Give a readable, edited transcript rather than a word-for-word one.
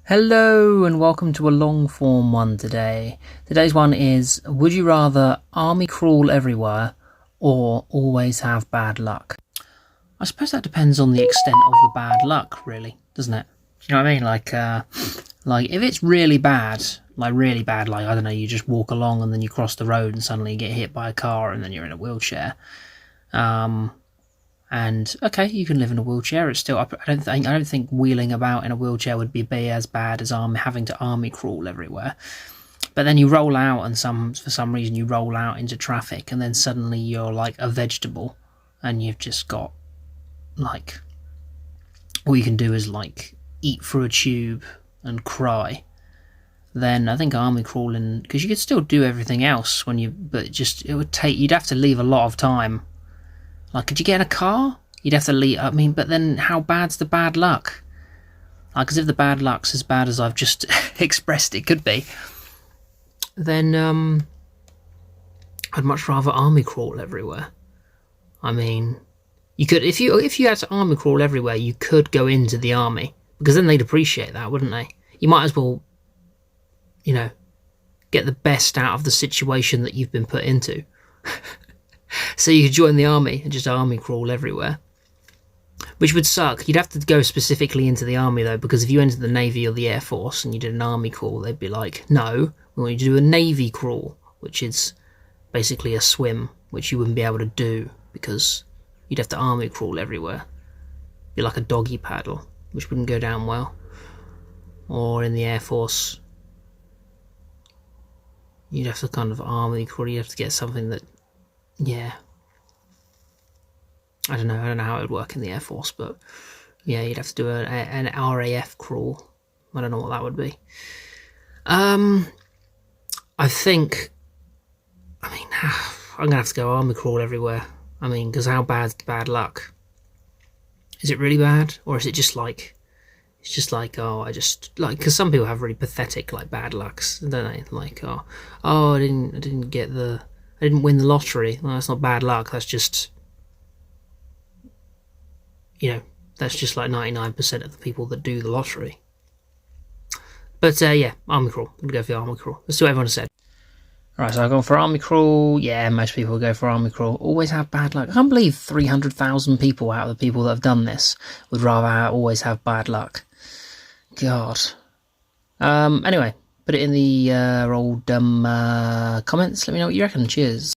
Hello and welcome to a long form one today. Today's one is, would you rather army crawl everywhere or always have bad luck? I suppose that depends on the extent of the bad luck, really, doesn't it? You know what I mean? Like if it's really bad, like I don't know, you just walk along and then you cross the road and suddenly you get hit by a car and then you're in a wheelchair. And okay, you can live in a wheelchair. It's still, I don't think wheeling about in a wheelchair would be as bad as having to army crawl everywhere. But then you roll out, and for some reason you roll out into traffic, and then suddenly you're like a vegetable, and you've just got like all you can do is like eat through a tube and cry. Then I think army crawling, because you could still do everything else you'd have to leave a lot of time. Like, could you get in a car? You'd have to leave. I mean, but then how bad's the bad luck? Like, because if the bad luck's as bad as I've just expressed it could be, then I'd much rather army crawl everywhere. I mean, you could if you had to army crawl everywhere, you could go into the army, because then they'd appreciate that, wouldn't they? You might as well, get the best out of the situation that you've been put into. So you could join the army and just army crawl everywhere. Which would suck. You'd have to go specifically into the army, though, because if you entered the Navy or the Air Force and you did an army crawl, they'd be like, no, we want you to do a Navy crawl, which is basically a swim, which you wouldn't be able to do because you'd have to army crawl everywhere. Be like a doggy paddle, which wouldn't go down well. Or in the Air Force, you'd have to kind of army crawl, you'd have to get something that, yeah, I don't know how it would work in the Air Force, but yeah, you'd have to do an RAF crawl. I don't know what that would be. I think, I'm going to have to go army crawl everywhere. I mean, because how bad's the bad luck? Is it really bad? Or is it just like, because some people have really pathetic, like, bad lucks, don't they? Like, I didn't win the lottery. Well, that's not bad luck. That's just, that's just like 99% of the people that do the lottery. But yeah, army crawl. I'm going to go for the army crawl. That's what everyone said. Alright, so I've gone for army crawl. Yeah, most people will go for army crawl. Always have bad luck. I can't believe 300,000 people out of the people that have done this would rather always have bad luck. God. Anyway, put it in the old comments. Let me know what you reckon. Cheers.